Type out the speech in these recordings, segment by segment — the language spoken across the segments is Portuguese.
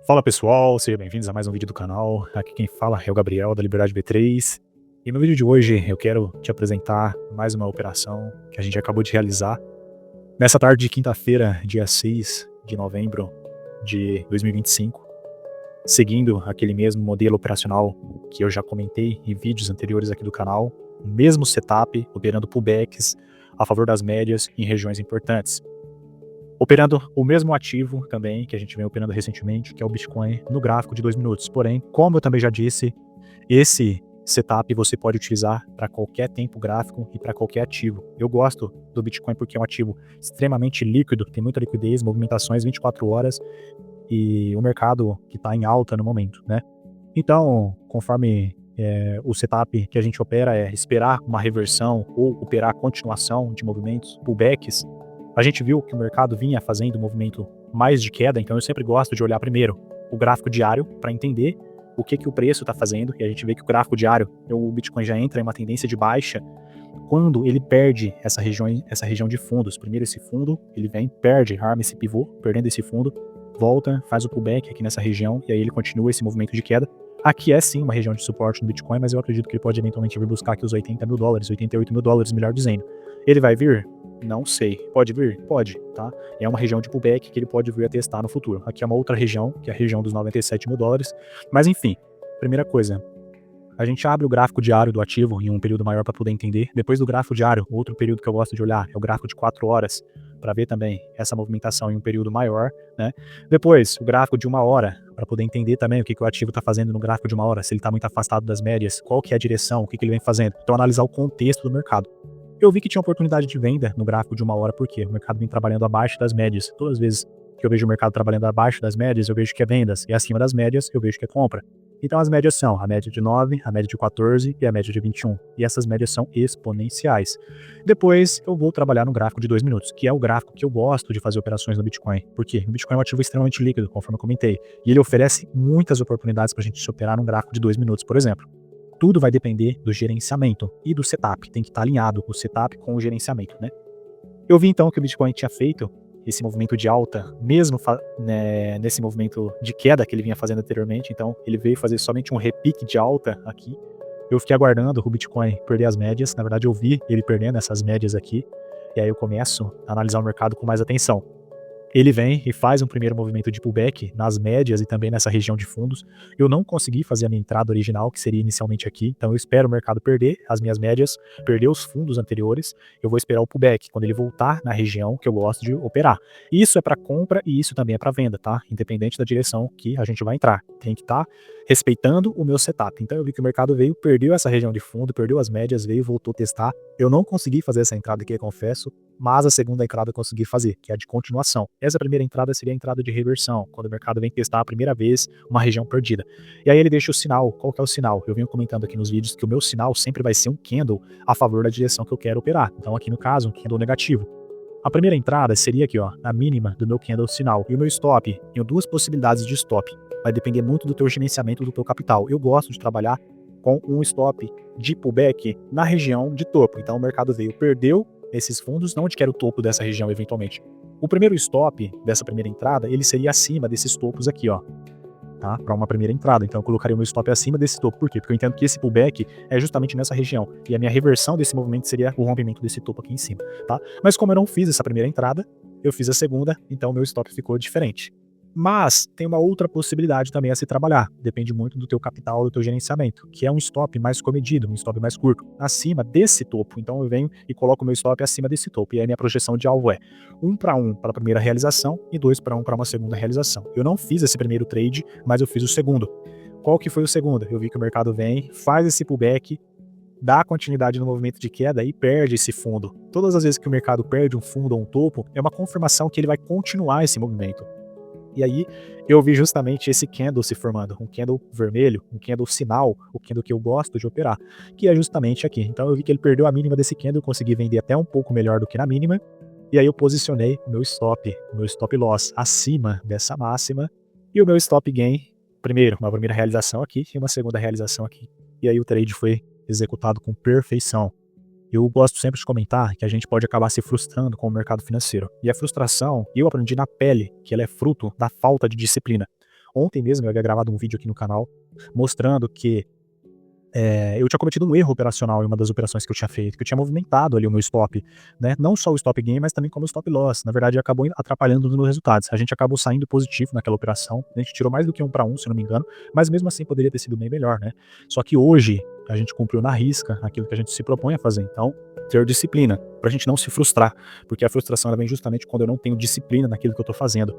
Fala pessoal, sejam bem-vindos a mais um vídeo do canal. Aqui quem fala é o Gabriel da Liberdade B3. E no vídeo de hoje eu quero te apresentar mais uma operação que a gente acabou de realizar nessa tarde de quinta-feira, dia 6 de novembro de 2025, seguindo aquele mesmo modelo operacional que eu já comentei em vídeos anteriores aqui do canal, o mesmo setup, operando pullbacks a favor das médias em regiões importantes. Operando o mesmo ativo também que a gente vem operando recentemente, que é o Bitcoin, no gráfico de 2 minutos. Porém, como eu também já disse, esse setup você pode utilizar para qualquer tempo gráfico e para qualquer ativo. Eu gosto do Bitcoin porque é um ativo extremamente líquido, tem muita liquidez, movimentações 24 horas e o mercado que está em alta no momento, né? Então, conforme o setup que a gente opera é esperar uma reversão ou operar a continuação de movimentos, pullbacks, a gente viu que o mercado vinha fazendo um movimento mais de queda, então eu sempre gosto de olhar primeiro o gráfico diário para entender o que o preço está fazendo, e a gente vê que o gráfico diário, o Bitcoin já entra em uma tendência de baixa quando ele perde essa região de fundos. Primeiro esse fundo, ele vem, perde, arma esse pivô, perdendo esse fundo, volta, faz o pullback aqui nessa região, e aí ele continua esse movimento de queda. Aqui é sim uma região de suporte no Bitcoin, mas eu acredito que ele pode eventualmente vir buscar aqui os 80 mil dólares, 88 mil dólares, melhor dizendo. Ele vai vir? Não sei. Pode vir? Pode, tá? É uma região de pullback que ele pode vir a testar no futuro. Aqui é uma outra região, que é a região dos 97 mil dólares. Mas enfim, primeira coisa, a gente abre o gráfico diário do ativo em um período maior para poder entender. Depois do gráfico diário, outro período que eu gosto de olhar é o gráfico de 4 horas, para ver também essa movimentação em um período maior, né? Depois, o gráfico de 1 hora, para poder entender também o que o ativo está fazendo no gráfico de 1 hora, se ele está muito afastado das médias, qual que é a direção, o que ele vem fazendo. Então, analisar o contexto do mercado. Eu vi que tinha oportunidade de venda no gráfico de 1 hora, porque o mercado vem trabalhando abaixo das médias. Todas as vezes que eu vejo o mercado trabalhando abaixo das médias, eu vejo que é vendas, e acima das médias, eu vejo que é compra. Então as médias são a média de 9, a média de 14 e a média de 21. E essas médias são exponenciais. Depois eu vou trabalhar no gráfico de 2 minutos, que é o gráfico que eu gosto de fazer operações no Bitcoin. Por quê? O Bitcoin é um ativo extremamente líquido, conforme eu comentei. E ele oferece muitas oportunidades para a gente se operar num gráfico de 2 minutos, por exemplo. Tudo vai depender do gerenciamento e do setup. Tem que estar alinhado o setup com o gerenciamento, né? Eu vi então que o Bitcoin tinha feito esse movimento de alta, mesmo nesse movimento de queda que ele vinha fazendo anteriormente. Então ele veio fazer somente um repique de alta aqui. Eu fiquei aguardando o Bitcoin perder as médias. Na verdade eu vi ele perdendo essas médias aqui. E aí eu começo a analisar o mercado com mais atenção. Ele vem e faz um primeiro movimento de pullback nas médias e também nessa região de fundos. Eu não consegui fazer a minha entrada original, que seria inicialmente aqui, então eu espero o mercado perder as minhas médias, perder os fundos anteriores, eu vou esperar o pullback, quando ele voltar na região que eu gosto de operar. Isso é para compra e isso também é para venda, tá? Independente da direção que a gente vai entrar. Tem que estar respeitando o meu setup. Então eu vi que o mercado veio, perdeu essa região de fundo, perdeu as médias, veio, voltou a testar. Eu não consegui fazer essa entrada aqui, eu confesso, mas a segunda entrada eu consegui fazer, que é a de continuação. Essa primeira entrada seria a entrada de reversão, quando o mercado vem testar a primeira vez uma região perdida. E aí ele deixa o sinal. Qual que é o sinal? Eu venho comentando aqui nos vídeos que o meu sinal sempre vai ser um candle a favor da direção que eu quero operar. Então aqui no caso, um candle negativo. A primeira entrada seria aqui, ó, na mínima do meu candle sinal. E o meu stop, tenho duas possibilidades de stop. Vai depender muito do teu gerenciamento do teu capital. Eu gosto de trabalhar com um stop de pullback na região de topo. Então o mercado veio, perdeu esses fundos, não onde quer o topo dessa região eventualmente. O primeiro stop dessa primeira entrada, ele seria acima desses topos aqui, ó, tá? Para uma primeira entrada. Então eu colocaria o meu stop acima desse topo. Por quê? Porque eu entendo que esse pullback é justamente nessa região. E a minha reversão desse movimento seria o rompimento desse topo aqui em cima, tá? Mas como eu não fiz essa primeira entrada, eu fiz a segunda, então o meu stop ficou diferente. Mas tem uma outra possibilidade também a se trabalhar, depende muito do teu capital, do teu gerenciamento, que é um stop mais comedido, um stop mais curto, acima desse topo. Então eu venho e coloco o meu stop acima desse topo, e aí a minha projeção de alvo é 1 para 1 para a primeira realização e 2 para 1 para uma segunda realização. Eu não fiz esse primeiro trade, mas eu fiz o segundo. Qual que foi o segundo? Eu vi que o mercado vem, faz esse pullback, dá continuidade no movimento de queda e perde esse fundo. Todas as vezes que o mercado perde um fundo ou um topo, é uma confirmação que ele vai continuar esse movimento. E aí eu vi justamente esse candle se formando, um candle vermelho, um candle sinal, o candle que eu gosto de operar, que é justamente aqui. Então eu vi que ele perdeu a mínima desse candle, eu consegui vender até um pouco melhor do que na mínima, e aí eu posicionei o meu stop loss acima dessa máxima, e o meu stop gain, primeiro, uma primeira realização aqui e uma segunda realização aqui. E aí o trade foi executado com perfeição. Eu gosto sempre de comentar que a gente pode acabar se frustrando com o mercado financeiro. E a frustração, eu aprendi na pele que ela é fruto da falta de disciplina. Ontem mesmo eu havia gravado um vídeo aqui no canal mostrando que eu tinha cometido um erro operacional em uma das operações que eu tinha feito, que eu tinha movimentado ali o meu stop, né? Não só o stop gain, mas também como o stop loss. Na verdade, acabou atrapalhando nos meus resultados. A gente acabou saindo positivo naquela operação, a gente tirou mais do que 1 para 1, se não me engano, mas mesmo assim poderia ter sido bem melhor, né? Só que hoje a gente cumpriu na risca aquilo que a gente se propõe a fazer. Então, ter disciplina, pra gente não se frustrar, porque a frustração ela vem justamente quando eu não tenho disciplina naquilo que eu tô fazendo.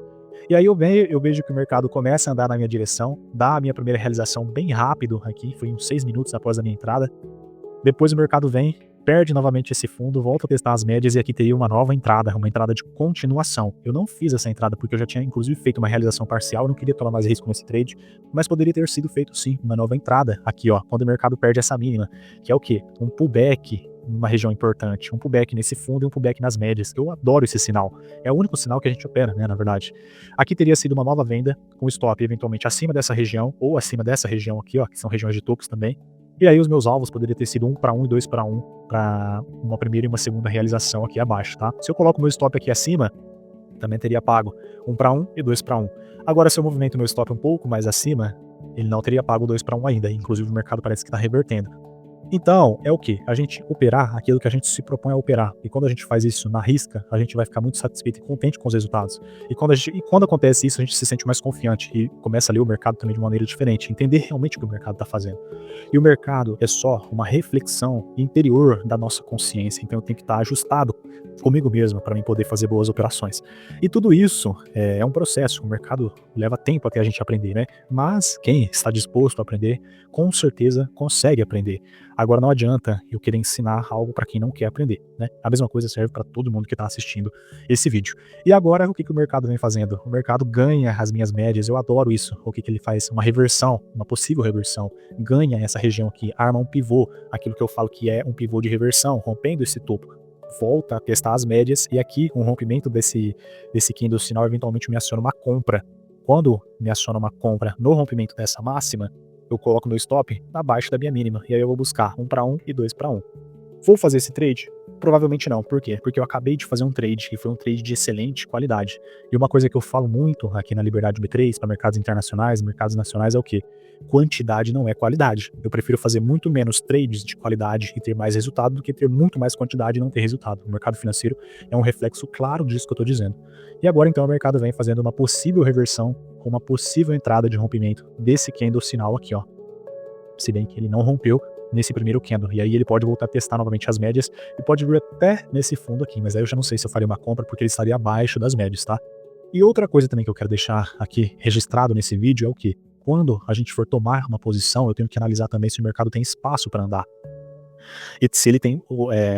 E aí eu vejo que o mercado começa a andar na minha direção, dá a minha primeira realização bem rápido aqui, foi uns 6 minutos após a minha entrada. Depois o mercado vem, perde novamente esse fundo, volta a testar as médias e aqui teria uma nova entrada, uma entrada de continuação. Eu não fiz essa entrada porque eu já tinha inclusive feito uma realização parcial, eu não queria tomar mais risco nesse trade, mas poderia ter sido feito sim, uma nova entrada aqui, ó, quando o mercado perde essa mínima, que é o quê? Um pullback numa região importante, um pullback nesse fundo e um pullback nas médias. Eu adoro esse sinal. É o único sinal que a gente opera, né, na verdade. Aqui teria sido uma nova venda, com stop eventualmente acima dessa região, ou acima dessa região aqui, ó, que são regiões de topos também. E aí os meus alvos poderiam ter sido 1 para 1 e 2 para 1, para uma primeira e uma segunda realização aqui abaixo, tá? Se eu coloco o meu stop aqui acima, também teria pago 1 para 1 e 2 para 1. Agora, se eu movimento meu stop um pouco mais acima, ele não teria pago 2 para 1 ainda, inclusive o mercado parece que está revertendo. Então, é o que? A gente operar aquilo que a gente se propõe a operar. E quando a gente faz isso na risca, a gente vai ficar muito satisfeito e contente com os resultados. E quando acontece isso, a gente se sente mais confiante e começa a ler o mercado também de maneira diferente, entender realmente o que o mercado está fazendo. E o mercado é só uma reflexão interior da nossa consciência, então eu tenho que estar ajustado comigo mesmo para mim poder fazer boas operações. E tudo isso é um processo, o mercado leva tempo até a gente aprender, né? Mas quem está disposto a aprender, com certeza consegue aprender. Agora não adianta eu querer ensinar algo para quem não quer aprender, né? A mesma coisa serve para todo mundo que está assistindo esse vídeo. E agora o que o mercado vem fazendo? O mercado ganha as minhas médias, eu adoro isso. O que ele faz? Uma reversão, uma possível reversão. Ganha essa região aqui, arma um pivô, aquilo que eu falo que é um pivô de reversão, rompendo esse topo. Volta a testar as médias e aqui um rompimento desse candle sinal eventualmente me aciona uma compra. Quando me aciona uma compra no rompimento dessa máxima, eu coloco meu stop abaixo da minha mínima, e aí eu vou buscar 1 para 1 e 2 para 1. Vou fazer esse trade? Provavelmente não. Por quê? Porque eu acabei de fazer um trade, e foi um trade de excelente qualidade. E uma coisa que eu falo muito aqui na Liberdade B3, para mercados internacionais, mercados nacionais, é o quê? Quantidade não é qualidade. Eu prefiro fazer muito menos trades de qualidade e ter mais resultado do que ter muito mais quantidade e não ter resultado. O mercado financeiro é um reflexo claro disso que eu estou dizendo. E agora então o mercado vem fazendo uma possível reversão com uma possível entrada de rompimento desse candle sinal aqui, ó. Se bem que ele não rompeu nesse primeiro candle, e aí ele pode voltar a testar novamente as médias e pode vir até nesse fundo aqui, mas aí eu já não sei se eu faria uma compra porque ele estaria abaixo das médias, tá? E outra coisa também que eu quero deixar aqui registrado nesse vídeo é o que? Quando a gente for tomar uma posição, eu tenho que analisar também se o mercado tem espaço para andar. E se ele tem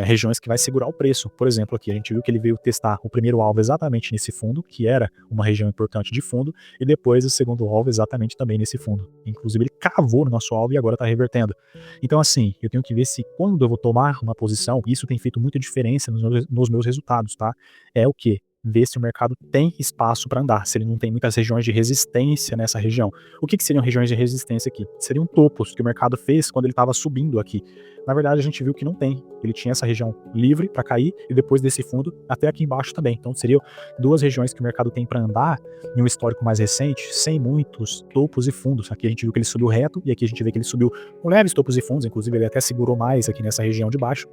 regiões que vai segurar o preço. Por exemplo, aqui a gente viu que ele veio testar o primeiro alvo exatamente nesse fundo, que era uma região importante de fundo, e depois o segundo alvo exatamente também nesse fundo. Inclusive ele cavou no nosso alvo e agora está revertendo. Então assim, eu tenho que ver se quando eu vou tomar uma posição, isso tem feito muita diferença nos meus resultados, tá? É o que? Ver se o mercado tem espaço para andar, se ele não tem muitas regiões de resistência nessa região. O que seriam regiões de resistência aqui? Seriam topos que o mercado fez quando ele estava subindo aqui. Na verdade, a gente viu que não tem. Ele tinha essa região livre para cair e depois desse fundo até aqui embaixo também. Então seriam duas regiões que o mercado tem para andar em um histórico mais recente, sem muitos topos e fundos. Aqui a gente viu que ele subiu reto e aqui a gente vê que ele subiu com leves topos e fundos, inclusive ele até segurou mais aqui nessa região de baixo.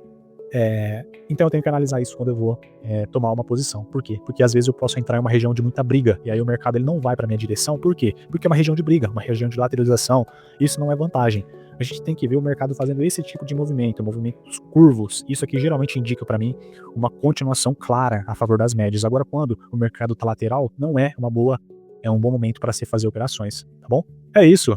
Então eu tenho que analisar isso quando eu vou tomar uma posição. Por quê? Porque às vezes eu posso entrar em uma região de muita briga e aí o mercado ele não vai para minha direção. Por quê? Porque é uma região de briga, uma região de lateralização. Isso não é vantagem. A gente tem que ver o mercado fazendo esse tipo de movimento, movimentos curvos. Isso aqui geralmente indica para mim uma continuação clara a favor das médias. Agora, quando o mercado está lateral, não é um bom momento para se fazer operações, tá bom? É isso.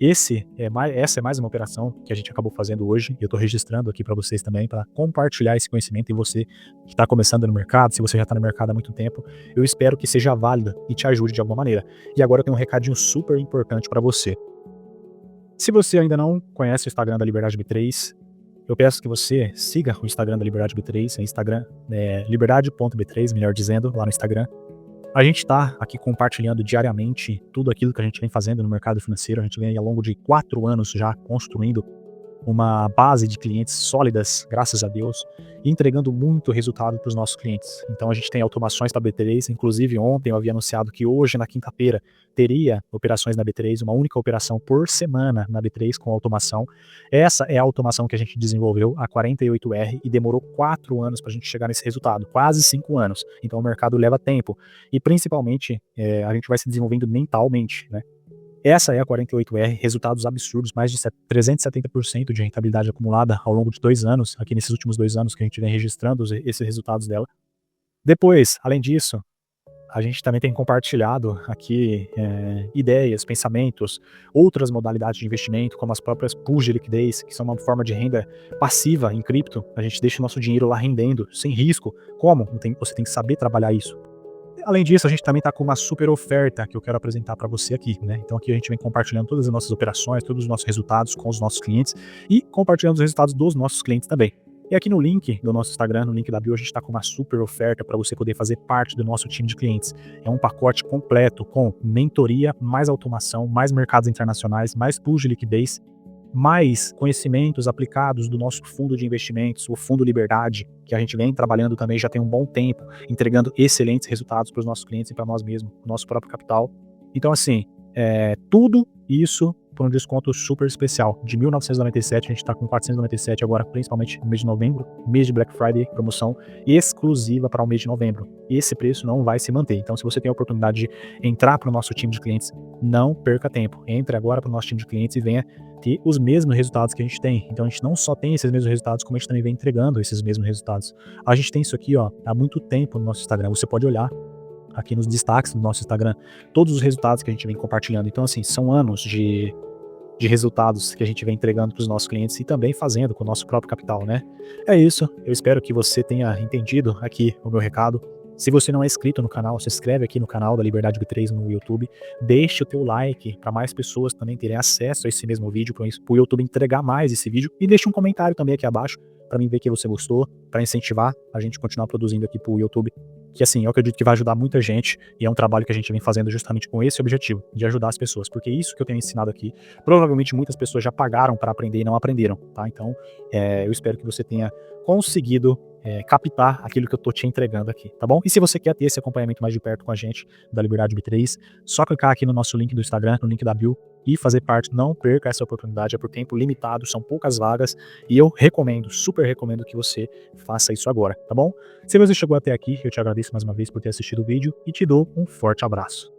Essa é mais uma operação que a gente acabou fazendo hoje e eu estou registrando aqui para vocês também, para compartilhar esse conhecimento. E você que está começando no mercado, se você já está no mercado há muito tempo, eu espero que seja válida e te ajude de alguma maneira. E agora eu tenho um recadinho super importante para você. Se você ainda não conhece o Instagram da Liberdade B3, eu peço que você siga o Instagram da Liberdade B3, Instagram liberdade.b3, melhor dizendo, lá no Instagram. A gente está aqui compartilhando diariamente tudo aquilo que a gente vem fazendo no mercado financeiro. A gente vem ao longo de 4 anos já construindo uma base de clientes sólidas, graças a Deus, e entregando muito resultado para os nossos clientes. Então a gente tem automações da B3, inclusive ontem eu havia anunciado que hoje, na quinta-feira, teria operações na B3, uma única operação por semana na B3 com automação. Essa é a automação que a gente desenvolveu, a 48R, e demorou 4 anos para a gente chegar nesse resultado, quase 5 anos. Então o mercado leva tempo, e principalmente a gente vai se desenvolvendo mentalmente, né? Essa é a 48R, resultados absurdos, mais de 370% de rentabilidade acumulada ao longo de 2 anos, aqui nesses últimos 2 anos que a gente vem registrando esses resultados dela. Depois, além disso, a gente também tem compartilhado aqui ideias, pensamentos, outras modalidades de investimento, como as próprias pools de liquidez, que são uma forma de renda passiva em cripto. A gente deixa o nosso dinheiro lá rendendo, sem risco. Como? Você tem que saber trabalhar isso. Além disso, a gente também está com uma super oferta que eu quero apresentar para você aqui, né? Então aqui a gente vem compartilhando todas as nossas operações, todos os nossos resultados com os nossos clientes e compartilhando os resultados dos nossos clientes também. E aqui no link do nosso Instagram, no link da bio, a gente está com uma super oferta para você poder fazer parte do nosso time de clientes. É um pacote completo com mentoria, mais automação, mais mercados internacionais, mais pools de liquidez, mais conhecimentos aplicados do nosso fundo de investimentos, o Fundo Liberdade, que a gente vem trabalhando também já tem um bom tempo, entregando excelentes resultados para os nossos clientes e para nós mesmos, nosso próprio capital. Então, assim, tudo isso por um desconto super especial. De 1.997, a gente está com 497 agora, principalmente no mês de novembro, mês de Black Friday, promoção exclusiva para o mês de novembro. Esse preço não vai se manter. Então, se você tem a oportunidade de entrar para o nosso time de clientes, não perca tempo. Entre agora para o nosso time de clientes e venha ter os mesmos resultados que a gente tem. Então, a gente não só tem esses mesmos resultados, como a gente também vem entregando esses mesmos resultados. A gente tem isso aqui, há muito tempo no nosso Instagram. Você pode olhar aqui nos destaques do nosso Instagram, todos os resultados que a gente vem compartilhando. Então, assim, são anos de resultados que a gente vem entregando para os nossos clientes e também fazendo com o nosso próprio capital, né? É isso, eu espero que você tenha entendido aqui o meu recado. Se você não é inscrito no canal, se inscreve aqui no canal da Liberdade B3 no YouTube, deixe o teu like para mais pessoas também terem acesso a esse mesmo vídeo, para o YouTube entregar mais esse vídeo, e deixe um comentário também aqui abaixo para mim ver que você gostou, para incentivar a gente continuar produzindo aqui para o YouTube, que assim, eu acredito que vai ajudar muita gente, e é um trabalho que a gente vem fazendo justamente com esse objetivo, de ajudar as pessoas, porque isso que eu tenho ensinado aqui, provavelmente muitas pessoas já pagaram para aprender e não aprenderam, tá? Então, eu espero que você tenha conseguido captar aquilo que eu tô te entregando aqui, tá bom? E se você quer ter esse acompanhamento mais de perto com a gente, da Liberdade B3, só clicar aqui no nosso link do Instagram, no link da bio, e fazer parte. Não perca essa oportunidade, é por tempo limitado, são poucas vagas, e eu recomendo, super recomendo que você faça isso agora, tá bom? Se você chegou até aqui, eu te agradeço mais uma vez por ter assistido o vídeo, e te dou um forte abraço.